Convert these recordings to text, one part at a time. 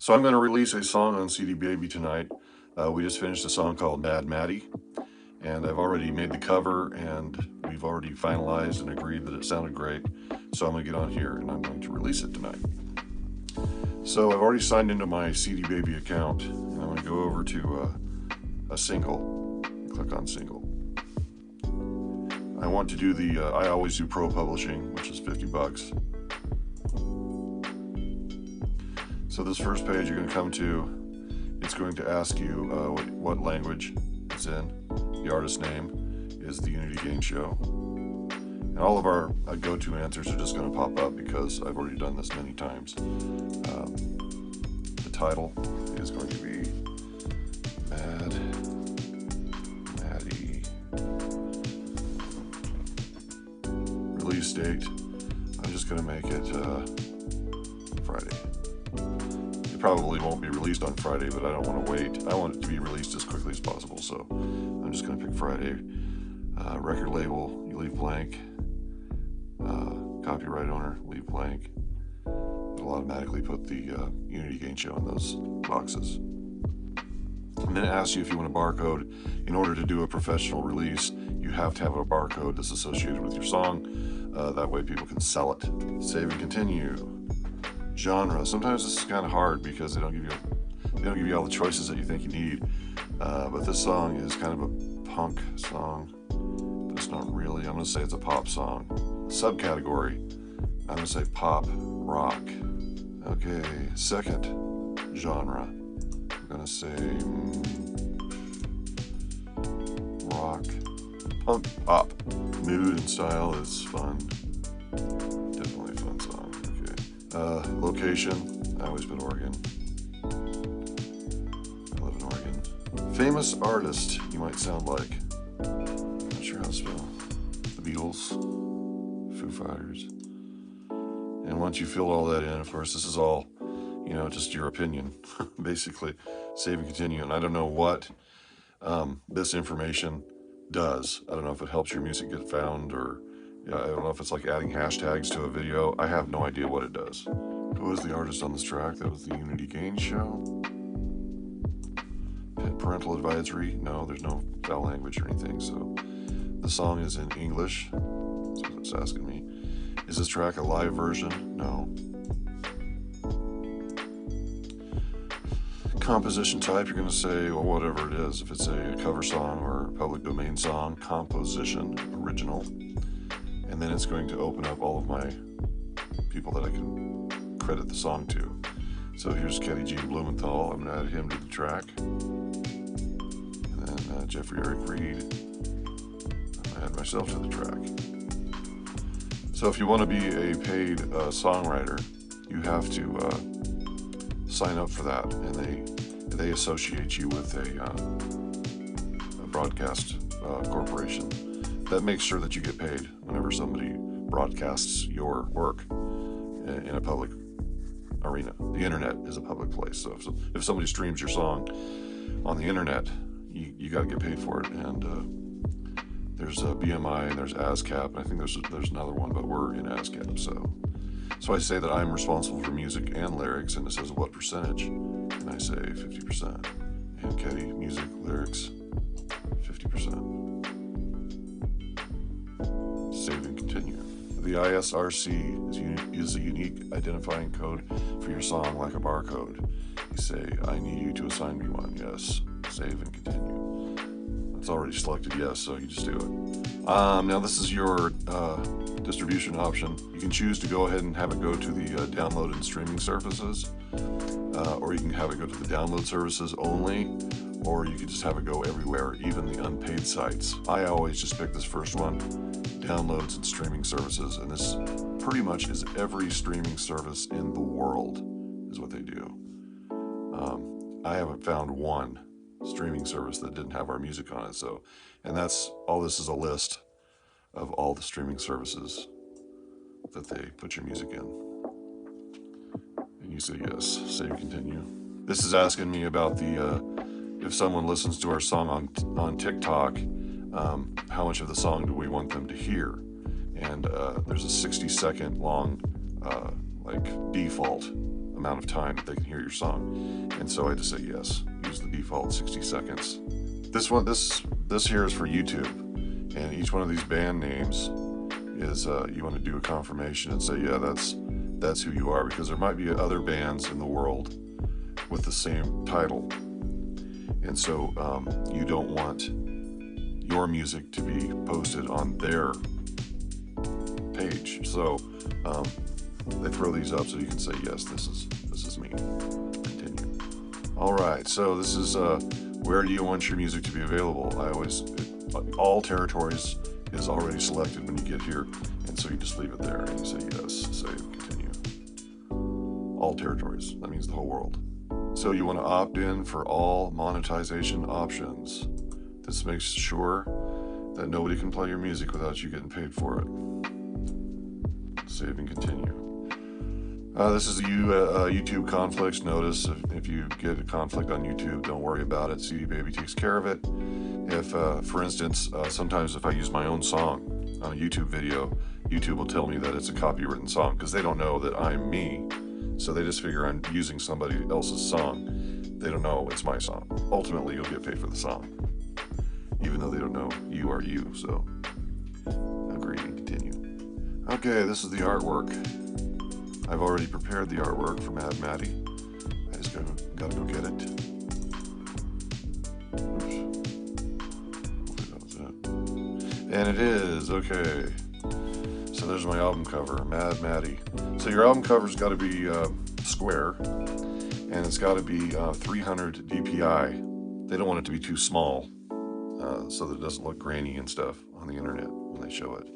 So I'm going to release a song on CDBaby tonight. We just finished a song called Mad Maddie, and I've already made the cover, and we've already finalized and agreed that it sounded great. So I'm going to get on here and I'm going to release it tonight. So I've already signed into my CDBaby account, and I'm going to go over to a single, click on single. I want to do the, I always do pro publishing, which is $50. So this first page you're going to come to, it's going to ask you what language it's in. The artist name is the Unity Gain Show. And all of our go-to answers are just going to pop up because I've already done this many times. The title is going to be Mad Maddie. Release date, I'm just going to make it Friday. It probably won't be released on Friday, but I don't want to wait. I want it to be released as quickly as possible, so I'm just going to pick Friday. Record label, you leave blank. Copyright owner, leave blank. It'll automatically put the Unity Gain Show in those boxes. And then it asks you if you want a barcode. In order to do a professional release, you have to have a barcode that's associated with your song. That way people can sell it. Save and continue. Genre. Sometimes this is kind of hard because they don't give you all the choices that you think you need. But this song is kind of a punk song, but it's not really. I'm going to say it's a pop song. Subcategory, I'm going to say pop rock. Okay, second genre, I'm going to say rock, punk, pop. Mood and style is fun. Definitely a fun song. Okay. Location, I always put Oregon. I live in Oregon. Famous artist, you might sound like. Not sure how to spell. The Beatles, Foo Fighters. And once you fill all that in, of course, this is all, just your opinion, basically. Save and continue. And I don't know what this information does. I don't know if it helps your music get found, or I don't know if it's like adding hashtags to a video. I have no idea what it does. Who was the artist on this track? That was the Unity Gain Show. Parental advisory? No, there's no foul language or anything. So the song is in English. That's what it's asking me. Is this track a live version? No. Composition type, you're going to say, well, whatever it is. If it's a cover song or a public domain song, composition, original. And then it's going to open up all of my people that I can credit the song to. So here's Kenny G. Blumenthal. I'm going to add him to the track. And then Jeffrey Eric Reed. I'm going to add myself to the track. So if you want to be a paid songwriter, you have to sign up for that, and they associate you with a broadcast corporation that makes sure that you get paid whenever somebody broadcasts your work in a public arena. The internet is a public place, so if somebody streams your song on the internet, you got to get paid for it. And there's BMI and there's ASCAP, and I think there's another one, but we're in ASCAP. So I say that I'm responsible for music and lyrics, and it says what percentage, and I say 50%. And Ketty, music, lyrics, 50%. Save and continue. The ISRC is a unique identifying code for your song, like a barcode. You say, I need you to assign me one. Yes. Save and continue. It's already selected yes, so you just do it. Now this is your distribution option. You can choose to go ahead and have it go to the download and streaming services, or you can have it go to the download services only, or you can just have it go everywhere, even the unpaid sites. I always just pick this first one, downloads and streaming services, and this pretty much is every streaming service in the world is what they do. I haven't found one streaming service that didn't have our music on it, and that's all. This is a list of all the streaming services that they put your music in, and you say yes. Save, continue. This is asking me about the if someone listens to our song on TikTok, how much of the song do we want them to hear? And there's a 60-second long default amount of time that they can hear your song. And so I just say yes, use the default 60 seconds. This here is for YouTube, and each one of these band names is you want to do a confirmation and say, yeah, that's who you are, because there might be other bands in the world with the same title, and so you don't want your music to be posted on their page. So they throw these up so you can say, yes, this is me. Continue. All right, so this is where do you want your music to be available? All territories is already selected when you get here, and so you just leave it there and you say yes, save, continue. All territories, that means the whole world. So you want to opt in for all monetization options. This makes sure that nobody can play your music without you getting paid for it. Save and continue. This is the YouTube conflicts notice. If you get a conflict on YouTube, don't worry about it. CDBaby takes care of it. If, for instance, sometimes if I use my own song on a YouTube video, YouTube will tell me that it's a copywritten song because they don't know that I'm me. So they just figure I'm using somebody else's song. They don't know it's my song. Ultimately, you'll get paid for the song, even though they don't know you are you. So agree and continue. Okay, this is the artwork. I've already prepared the artwork for Mad Maddie. I just gotta go get it. Oops. And it is, okay. So there's my album cover, Mad Maddie. So your album cover's got to be square, and it's got to be 300 DPI. They don't want it to be too small, so that it doesn't look grainy and stuff on the internet when they show it.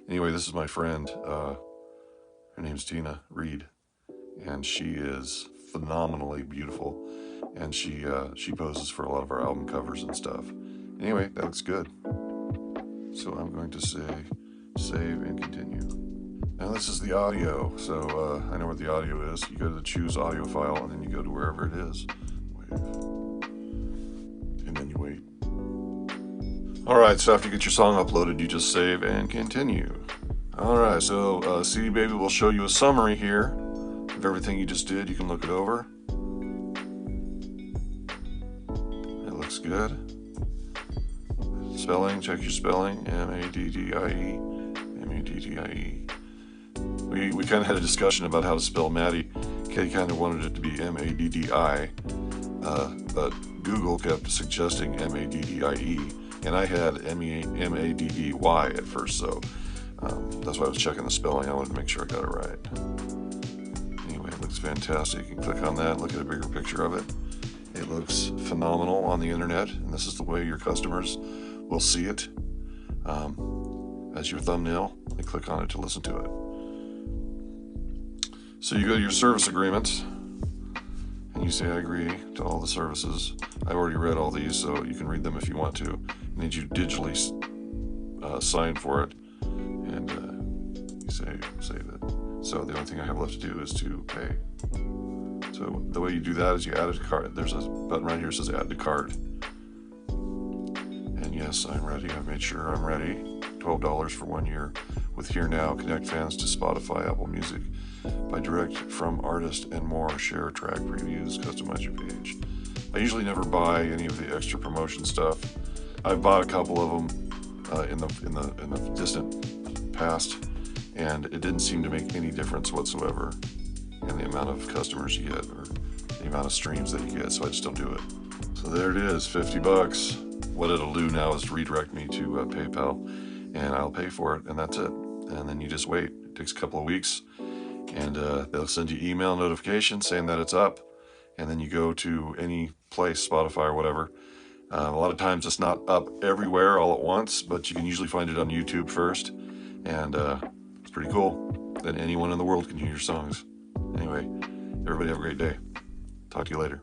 Anyway, this is my friend. Her name's Tina Reed, and she is phenomenally beautiful, and she poses for a lot of our album covers and stuff. Anyway, that looks good. So I'm going to say save and continue. Now this is the audio, so I know where the audio is. You go to the choose audio file, and then you go to wherever it is. Wave. And then you wait. Alright, so after you get your song uploaded, you just save and continue. Alright, so CDBaby will show you a summary here of everything you just did. You can look it over. It looks good. Spelling, check your spelling. M-A-D-D-I-E. M-A-D-D-I-E. We kind of had a discussion about how to spell Maddie. Kay kind of wanted it to be M-A-D-D-I, but Google kept suggesting M-A-D-D-I-E, and I had M-A-D-D-Y at first, so that's why I was checking the spelling. I wanted to make sure I got it right. Anyway, it looks fantastic. You can click on that, look at a bigger picture of it. It looks phenomenal on the internet, and this is the way your customers will see it as your thumbnail. They click on it to listen to it. So you go to your service agreements, and you say, I agree to all the services. I've already read all these, so you can read them if you want to. I need you digitally sign for it, and you save it. So the only thing I have left to do is to pay. So the way you do that is you add a card. There's a button right here that says add to cart. And yes, I'm ready. I've made sure I'm ready. $12 for 1 year with Here Now. Connect fans to Spotify, Apple Music, by direct from artist and more. Share track previews, customize your page. I usually never buy any of the extra promotion stuff. I've bought a couple of them in the distant past, and it didn't seem to make any difference whatsoever in the amount of customers you get or the amount of streams that you get, so I just don't do it. So there it is, $50. What it'll do now is redirect me to PayPal, and I'll pay for it, and that's it. And then you just wait. It takes a couple of weeks, and they'll send you email notifications saying that it's up, and then you go to any place, Spotify or whatever. A lot of times it's not up everywhere all at once, but you can usually find it on YouTube first, and it's pretty cool. Then anyone in the world can hear your songs. Anyway, everybody have a great day. Talk to you later.